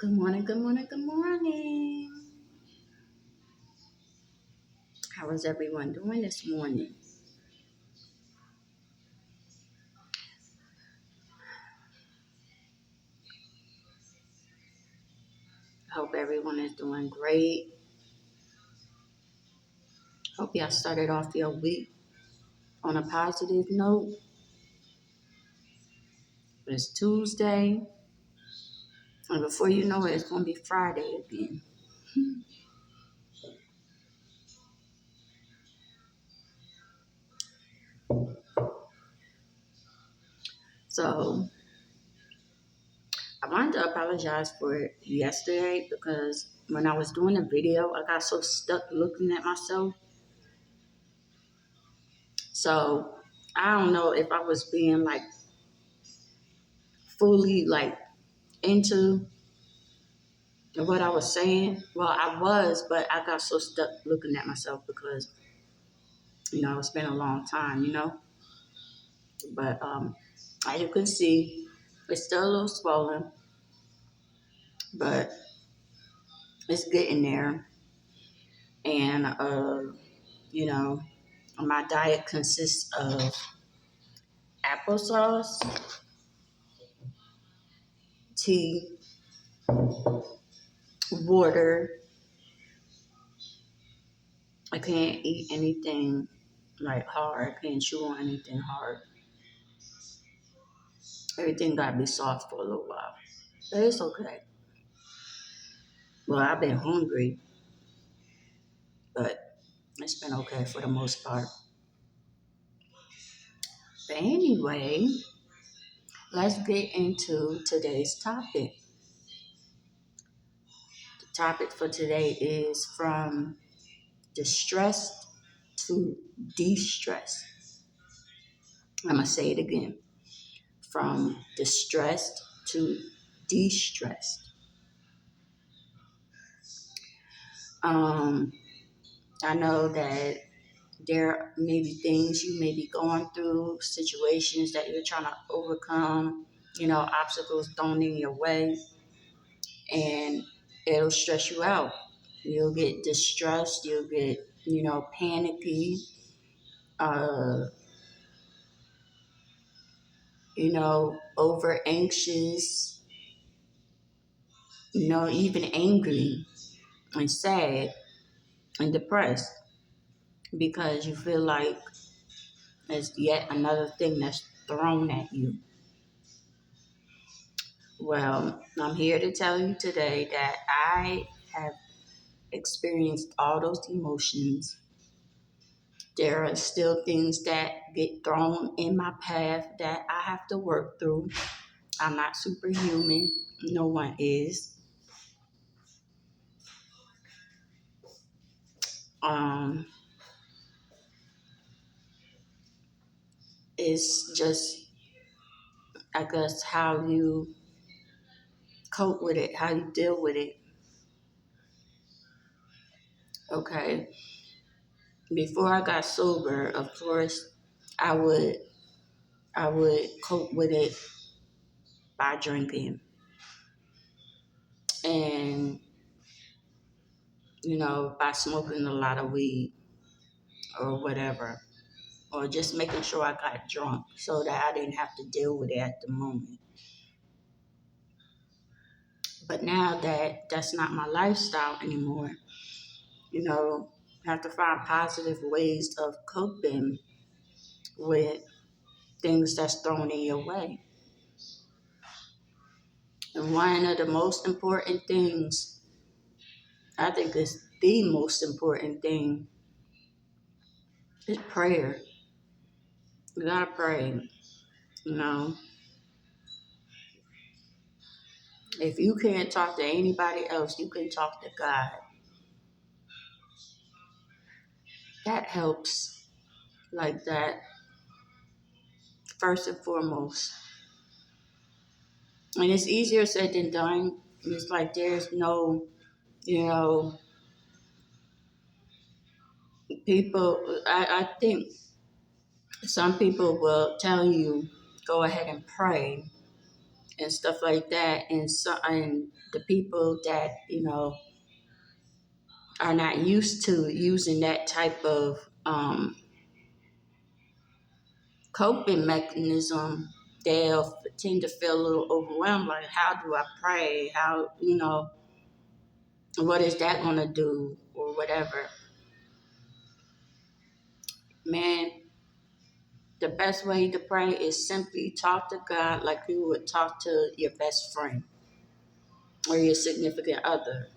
Good morning, good morning, good morning. How is everyone doing this morning? Hope everyone is doing great. Hope y'all started off your week on a positive note. It's Tuesday, and before you know it, it's going to be Friday again. So, I wanted to apologize for yesterday because when I was doing the video, I got so stuck looking at myself. So, I don't know if I was being like fully like into what I was saying. Well, I was, but I got so stuck looking at myself because, it's been a long time, But as you can see, it's still a little swollen, but it's getting there. And, you know, my diet consists of applesauce, tea, water. I can't eat anything like hard. I can't chew on anything hard. Everything got to be soft for a little while. But it's okay. Well, I've been hungry, but it's been okay for the most part. But anyway, let's get into today's topic. The topic for today is from distressed to de-stressed. I'm going to say it again. From distressed to de-stressed. Um, I know that there may be things you may be going through, situations that you're trying to overcome, obstacles thrown in your way, and it'll stress you out. You'll get distressed, you'll get, panicky, uh, over anxious, even angry and sad and depressed because you feel like it's yet another thing that's thrown at you. Well, I'm here to tell you today that I have experienced all those emotions. There are still things that get thrown in my path that I have to work through. I'm not superhuman. No one is. Um, it's just, I guess, how you cope with it, how you deal with it. Okay. Before I got sober, of course, I would I would cope with it by drinking and by smoking a lot of weed or whatever, or just making sure I got drunk so that I didn't have to deal with it at the moment. But now that that's not my lifestyle anymore, I have to find positive ways of coping with things that's thrown in your way. And one of the most important things, I think is the most important thing, is prayer. You gotta pray, you know. If you can't talk to anybody else, you can talk to God. That helps, like that, first and foremost. And it's easier said than done. It's like there's no, you know, people, I think some people will tell you, go ahead and pray and stuff like that. And the people that, are not used to using that type of coping mechanism, they'll tend to feel a little overwhelmed. Like, how do I pray? How, what is that going to do or whatever? Man, the best way to pray is simply talk to God like you would talk to your best friend or your significant other.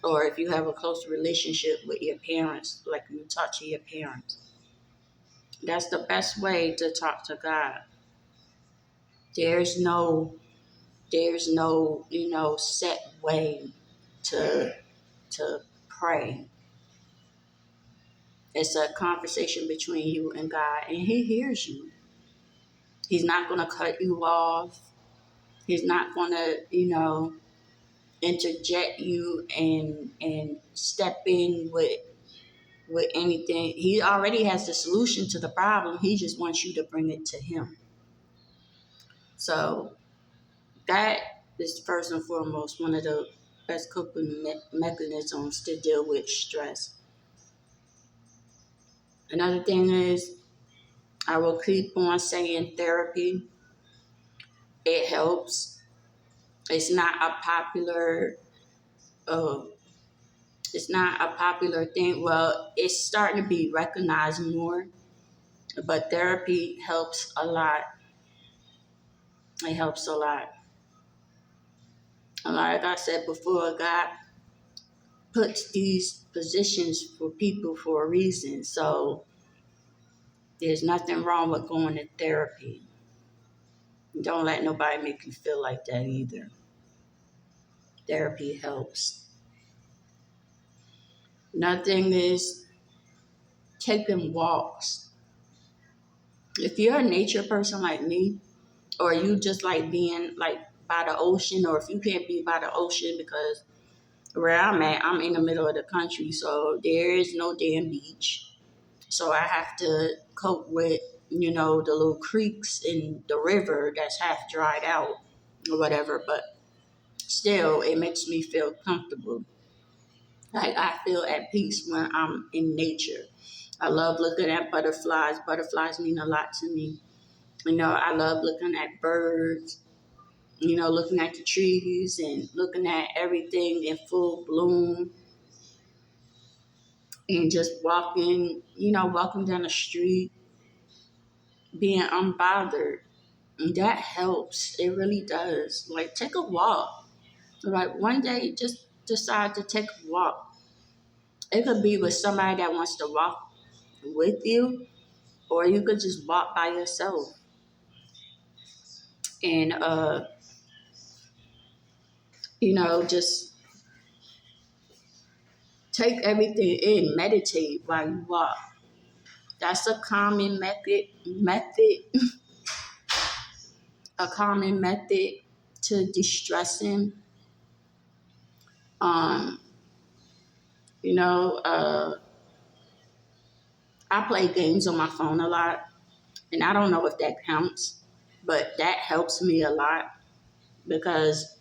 Or if you have a close relationship with your parents, like you talk to your parents. That's the best way to talk to God. There's no set way to pray. It's a conversation between you and God, and He hears you. He's not going to cut you off. He's not going to, interject you and step in with anything. He already has the solution to the problem. He just wants you to bring it to Him. So that is first and foremost one of the best coping mechanisms to deal with stress. Another thing is, I will keep on saying therapy. It helps. It's not a popular uh, it's not a popular thing. Well, it's starting to be recognized more, but therapy helps a lot. It helps a lot. And like I said before, God puts these positions for people for a reason. So there's nothing wrong with going to therapy. Don't let nobody make you feel like that either. Therapy helps. Another thing is taking walks. If you're a nature person like me, or you just like being like by the ocean, or if you can't be by the ocean because where I'm at, I'm in the middle of the country, so there is no damn beach. So I have to cope with, the little creeks in the river that's half dried out or whatever, but still it makes me feel comfortable. Like, I feel at peace when I'm in nature. I love looking at butterflies. Butterflies mean a lot to me. I love looking at birds, looking at the trees and looking at everything in full bloom and just walking down the street, being unbothered. And that helps. It really does. Like, take a walk. Like, one day, just decide to take a walk. It could be with somebody that wants to walk with you, or you could just walk by yourself and, just take everything in, meditate while you walk. That's a common a common method to distressing. Um, you know, uh, I play games on my phone a lot, and I don't know if that counts, but that helps me a lot because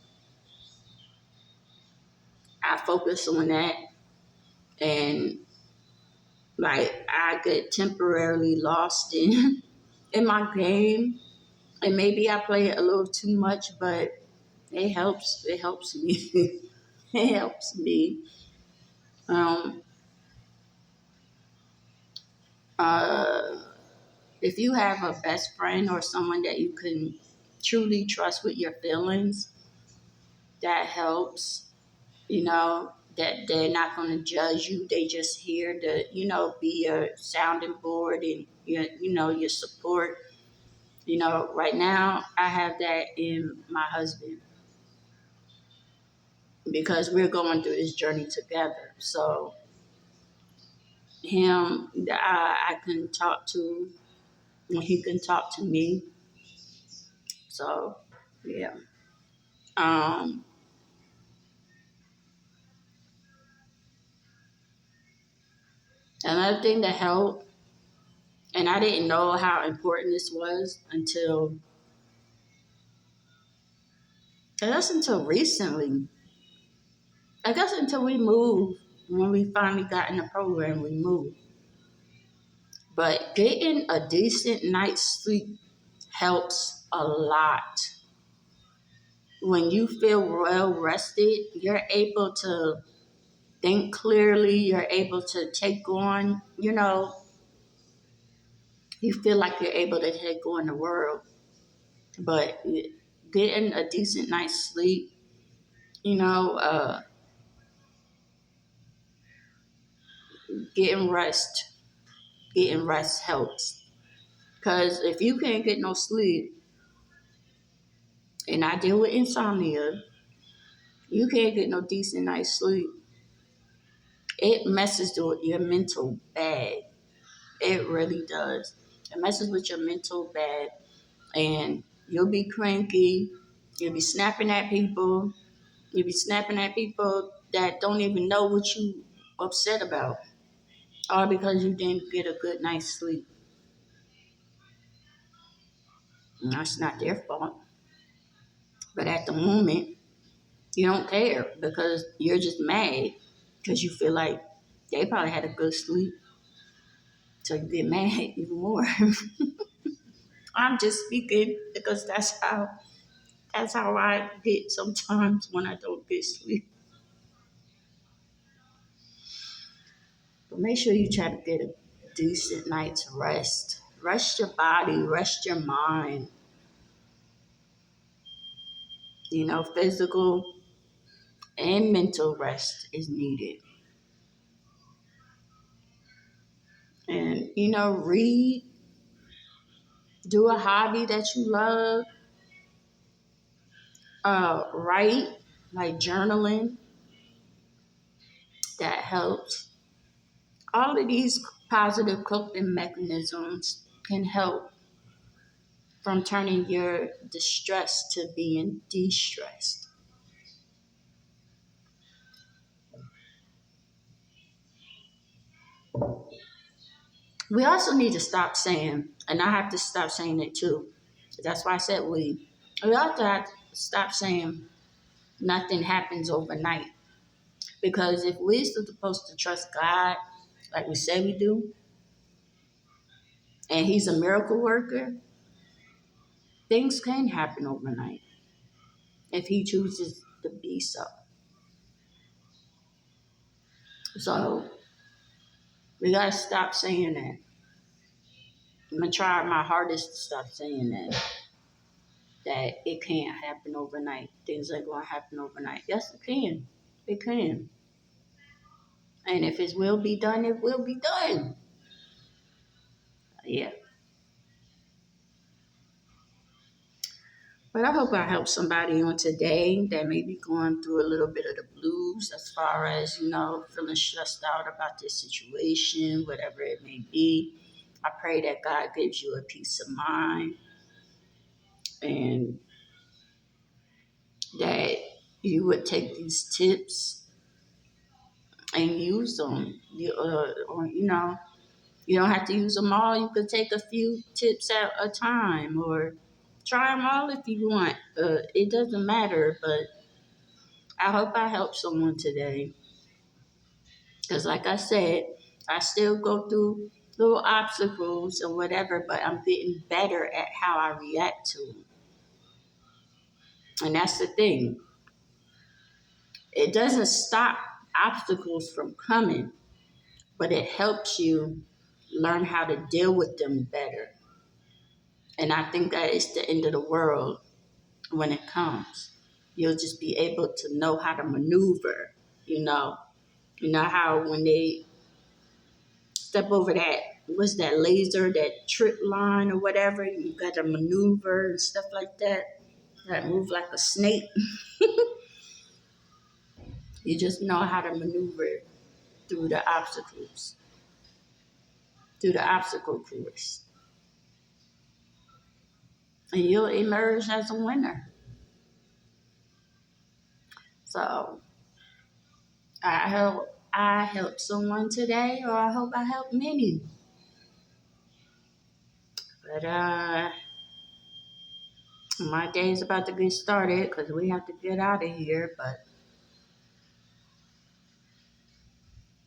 I focus on that, and like, I get temporarily lost in in my game, and maybe I play it a little too much, but it helps. It helps me. It helps me. Um, uh, if you have a best friend or someone that you can truly trust with your feelings, that helps. That they're not going to judge you. They just here to, be your sounding board and your support. Right now I have that in my husband because we're going through this journey together. So him, I can talk to, and he can talk to me. So yeah. Um, Another thing that helped, and I didn't know how important this was until I guess until recently. I guess until we moved, when we finally got in the program, we moved. But getting a decent night's sleep helps a lot. When you feel well rested, you're able to think clearly, you're able to take on, you feel like you're able to take on the world. But getting a decent night's sleep, you know, uh, getting rest, getting rest helps. Because if you can't get no sleep, and I deal with insomnia, you can't get no decent night's sleep. It messes with your mental bad. It really does. It messes with your mental bad, and you'll be cranky. You'll be snapping at people. You'll be snapping at people that don't even know what you upset about, all because you didn't get a good night's sleep. And that's not their fault. But at the moment, you don't care because you're just mad because you feel like they probably had a good sleep, so you get mad even more. I'm just speaking because that's how I get sometimes when I don't get sleep. But make sure you try to get a decent night's rest. Rest your body, rest your mind. Physical and mental rest is needed. And, read, do a hobby that you love, write, like journaling, that helps. All of these positive coping mechanisms can help from turning your distress to being de-stressed. We also need to stop saying, and I have to stop saying it too. That's why I said we. We also have to stop saying nothing happens overnight. Because if we're supposed to trust God, like we say we do, and He's a miracle worker, things can happen overnight if He chooses to be so. So we gotta stop saying that. I'm gonna try my hardest to stop saying that it can't happen overnight. Things ain't gonna happen overnight. Yes, it can. It can. And if it will be done, it will be done. Yeah. But I hope I helped somebody on today that may be going through a little bit of the blues as far as, feeling stressed out about this situation, whatever it may be. I pray that God gives you a peace of mind and that you would take these tips and use them. You don't have to use them all. You could take a few tips at a time or try them all if you want. It doesn't matter, but I hope I helped someone today. Because like I said, I still go through little obstacles or whatever, but I'm getting better at how I react to them. And that's the thing. It doesn't stop obstacles from coming, but it helps you learn how to deal with them better. And I think that is the end of the world when it comes. You'll just be able to know how to maneuver, you know. You know how when they step over that, what's that laser, that trip line or whatever, you got to maneuver and stuff like that. That move like a snake. You just know how to maneuver through the obstacles, through the obstacle course. And you'll emerge as a winner. So I hope I helped someone today, or I hope I helped many. But My day is about to get started because we have to get out of here. But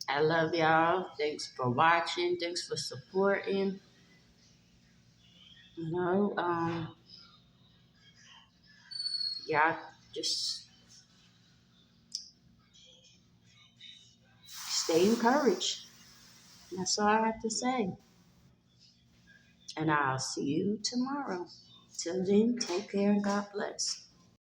I love y'all. Thanks for watching. Thanks for supporting. You know, y'all just stay encouraged. That's all I have to say. And I'll see you tomorrow. Till then, take care and God bless.